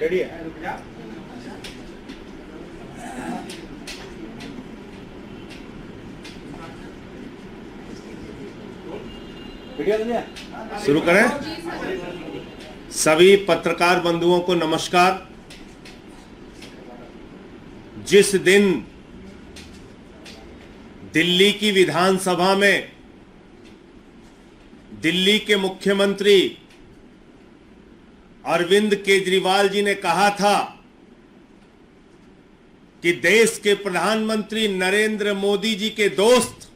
Ready है। शुरू करें। सभी पत्रकार बंधुओं को नमस्कार। जिस दिन दिल्ली की विधानसभा में दिल्ली के मुख्यमंत्री अरविंद केजरीवाल जी ने कहा था कि देश के प्रधानमंत्री नरेंद्र मोदी जी के दोस्त,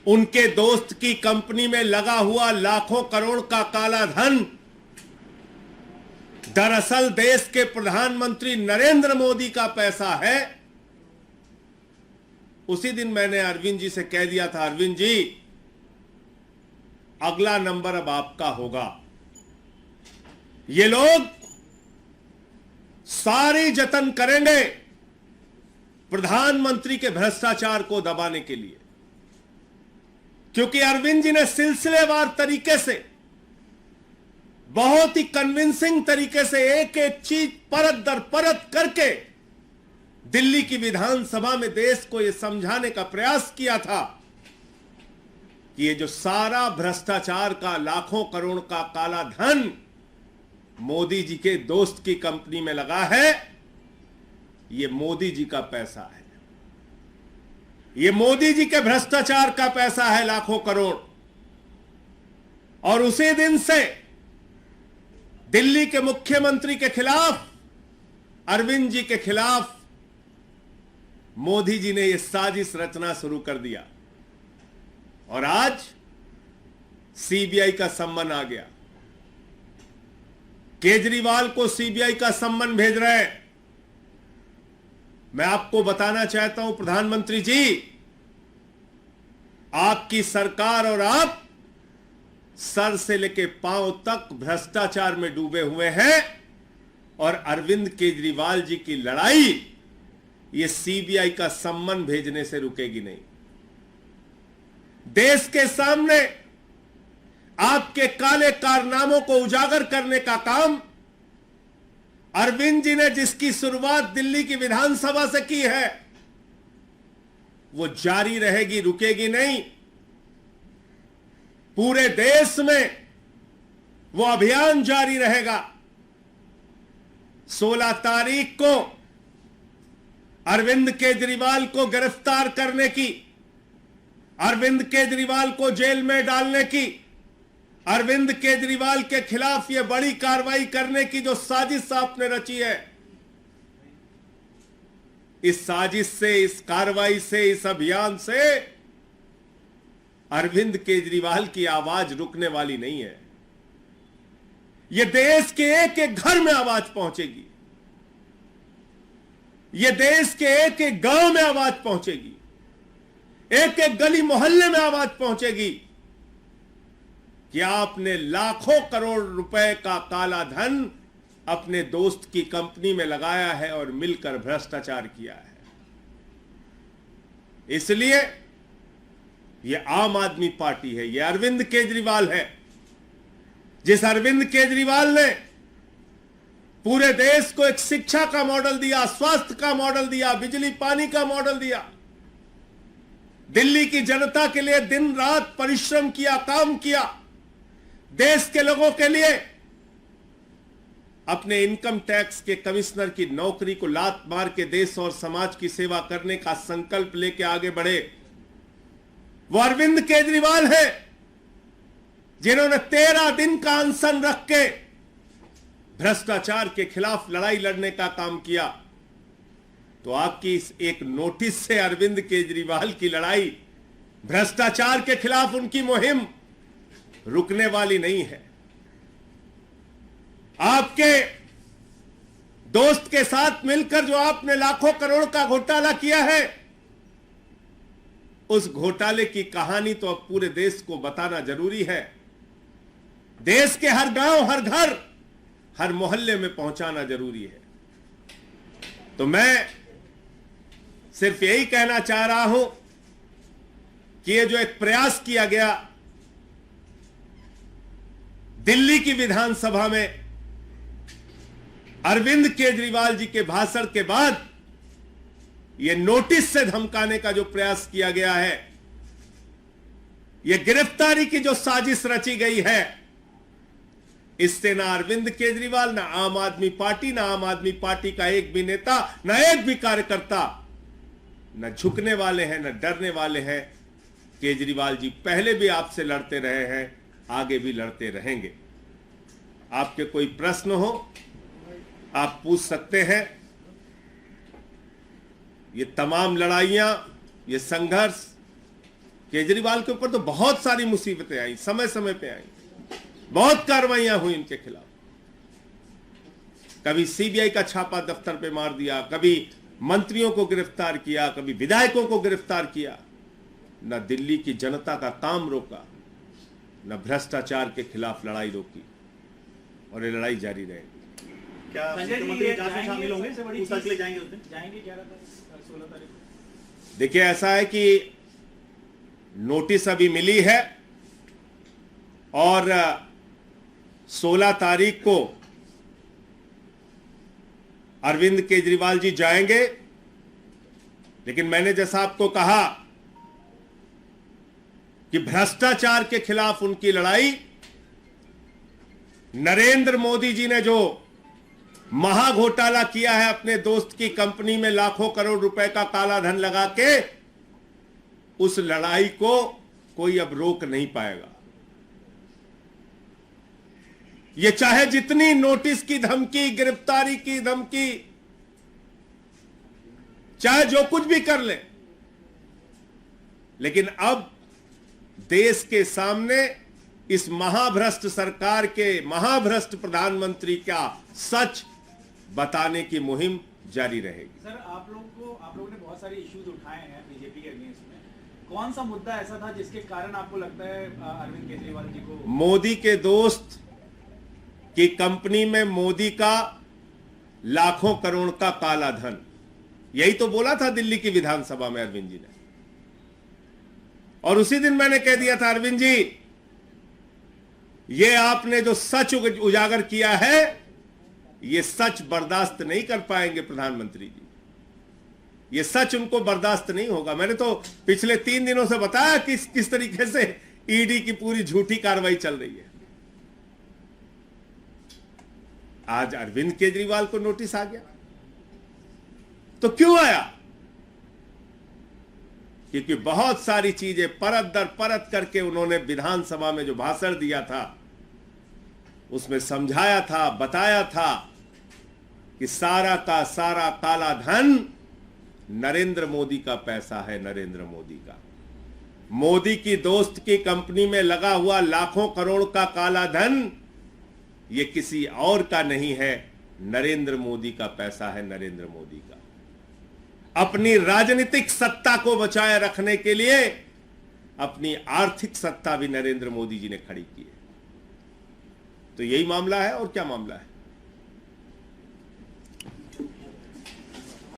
उनके दोस्त की कंपनी में लगा हुआ लाखों करोड़ का काला धन दरअसल देश के प्रधानमंत्री नरेंद्र मोदी का पैसा है। उसी दिन मैंने अरविंद जी से कह दिया था, अरविंद जी अगला नंबर अब आपका होगा। ये लोग सारी जतन करेंगे प्रधानमंत्री के भ्रष्टाचार को दबाने के लिए, क्योंकि अरविंद जी ने सिलसिलेवार तरीके से, बहुत ही कन्विंसिंग तरीके से एक एक चीज परत दर परत करके दिल्ली की विधानसभा में देश को यह समझाने का प्रयास किया था कि ये जो सारा भ्रष्टाचार का लाखों करोड़ का काला धन मोदी जी के दोस्त की कंपनी में लगा है, ये मोदी जी का पैसा है, ये मोदी जी के भ्रष्टाचार का पैसा है, लाखों करोड़। और उसी दिन से दिल्ली के मुख्यमंत्री के खिलाफ, अरविंद जी के खिलाफ मोदी जी ने यह साजिश रचना शुरू कर दिया और आज सीबीआई का सम्मन आ गया। केजरीवाल को सीबीआई का सम्मन भेज रहे हैं। मैं आपको बताना चाहता हूं प्रधानमंत्री जी, आपकी सरकार और आप सर से लेकर पांव तक भ्रष्टाचार में डूबे हुए हैं और अरविंद केजरीवाल जी की लड़ाई ये सीबीआई का सम्मन भेजने से रुकेगी नहीं। देश के सामने आपके काले कारनामों को उजागर करने का काम अरविंद जी ने जिसकी शुरुआत दिल्ली की विधानसभा से की है, वो जारी रहेगी, रुकेगी नहीं। पूरे देश में वो अभियान जारी रहेगा। 16 तारीख को अरविंद केजरीवाल को गिरफ्तार करने की, अरविंद केजरीवाल को जेल में डालने की, अरविंद केजरीवाल के खिलाफ यह बड़ी कार्रवाई करने की जो साजिश आपने रची है, इस साजिश से, इस कार्रवाई से, इस अभियान से अरविंद केजरीवाल की आवाज रुकने वाली नहीं है। यह देश के एक एक घर में आवाज पहुंचेगी, यह देश के एक एक गांव में आवाज पहुंचेगी, एक एक गली मोहल्ले में आवाज पहुंचेगी कि आपने लाखों करोड़ रुपए का काला धन अपने दोस्त की कंपनी में लगाया है और मिलकर भ्रष्टाचार किया है। इसलिए यह आम आदमी पार्टी है, यह अरविंद केजरीवाल है। जिस अरविंद केजरीवाल ने पूरे देश को एक शिक्षा का मॉडल दिया, स्वास्थ्य का मॉडल दिया, बिजली पानी का मॉडल दिया, दिल्ली की जनता के लिए दिन रात परिश्रम किया, काम किया, देश के लोगों के लिए अपने इनकम टैक्स के कमिश्नर की नौकरी को लात मार के देश और समाज की सेवा करने का संकल्प लेके आगे बढ़े, वो अरविंद केजरीवाल है जिन्होंने 13 दिन का अनशन रख के भ्रष्टाचार के खिलाफ लड़ाई लड़ने का काम किया। तो आपकी इस एक नोटिस से अरविंद केजरीवाल की लड़ाई, भ्रष्टाचार के खिलाफ उनकी मुहिम रुकने वाली नहीं है। आपके दोस्त के साथ मिलकर जो आपने लाखों करोड़ का घोटाला किया है, उस घोटाले की कहानी तो अब पूरे देश को बताना जरूरी है। देश के हर गांव, हर घर, हर मोहल्ले में पहुंचाना जरूरी है। तो मैं सिर्फ यही कहना चाह रहा हूं कि ये जो एक प्रयास किया गया दिल्ली की विधानसभा में अरविंद केजरीवाल जी के भाषण के बाद यह नोटिस से धमकाने का जो प्रयास किया गया है, यह गिरफ्तारी की जो साजिश रची गई है, इससे ना अरविंद केजरीवाल, ना आम आदमी पार्टी, ना आम आदमी पार्टी का एक भी नेता, ना एक भी कार्यकर्ता न झुकने वाले हैं, न डरने वाले हैं। केजरीवाल जी पहले भी आपसे लड़ते रहे हैं, आगे भी लड़ते रहेंगे। आपके कोई प्रश्न हो आप पूछ सकते हैं। ये तमाम लड़ाइयां, ये संघर्ष, केजरीवाल के ऊपर तो बहुत सारी मुसीबतें आई, समय समय पे आई, बहुत कार्रवाइयां हुई इनके खिलाफ। कभी सीबीआई का छापा दफ्तर पे मार दिया, कभी मंत्रियों को गिरफ्तार किया, कभी विधायकों को गिरफ्तार किया। न दिल्ली की जनता का काम रोका, न भ्रष्टाचार के खिलाफ लड़ाई रोकी, और ये लड़ाई जारी रहेगी। क्या मुख्यमंत्री जांच में शामिल होंगे? पूछताछ के लिए जाएंगे उस दिन? जाएंगे 16 तारीख को। देखिए, ऐसा है कि नोटिस अभी मिली है और 16 तारीख को अरविंद केजरीवाल जी जाएंगे। लेकिन मैंने जैसा आपको कहा कि भ्रष्टाचार के खिलाफ उनकी लड़ाई, नरेंद्र मोदी जी ने जो महाघोटाला किया है अपने दोस्त की कंपनी में लाखों करोड़ रुपए का काला धन लगा के, उस लड़ाई को कोई अब रोक नहीं पाएगा। ये चाहे जितनी नोटिस की धमकी, गिरफ्तारी की धमकी, चाहे जो कुछ भी कर ले, लेकिन अब देश के सामने इस महाभ्रष्ट सरकार के, महाभ्रष्ट प्रधानमंत्री का सच बताने की मुहिम जारी रहेगी। सर, आप लोगों ने बहुत सारे इश्यूज उठाए हैं बीजेपी के अगेंस्ट में। कौन सा मुद्दा ऐसा था जिसके कारण आपको लगता है अरविंद केजरीवाल जी को? मोदी के दोस्त की कंपनी में मोदी का लाखों करोड़ का काला धन, यही तो बोला था दिल्ली की विधानसभा में अरविंद जी ने। और उसी दिन मैंने कह दिया था, अरविंद जी, ये आपने जो सच उजागर किया है, ये सच बर्दाश्त नहीं कर पाएंगे प्रधानमंत्री जी, ये सच उनको बर्दाश्त नहीं होगा। मैंने तो पिछले 3 दिनों से बताया किस तरीके से ईडी की पूरी झूठी कार्रवाई चल रही है। आज अरविंद केजरीवाल को नोटिस आ गया, तो क्यों आया? क्योंकि बहुत सारी चीजें परत दर परत करके उन्होंने विधानसभा में जो भाषण दिया था, उसमें समझाया था, बताया था कि सारा का सारा काला धन नरेंद्र मोदी का पैसा है, नरेंद्र मोदी का। मोदी की दोस्त की कंपनी में लगा हुआ लाखों करोड़ का काला धन ये किसी और का नहीं है, नरेंद्र मोदी का पैसा है, नरेंद्र मोदी का। अपनी राजनीतिक सत्ता को बचाए रखने के लिए अपनी आर्थिक सत्ता भी नरेंद्र मोदी जी ने खड़ी की है। तो यही मामला है, और क्या मामला है?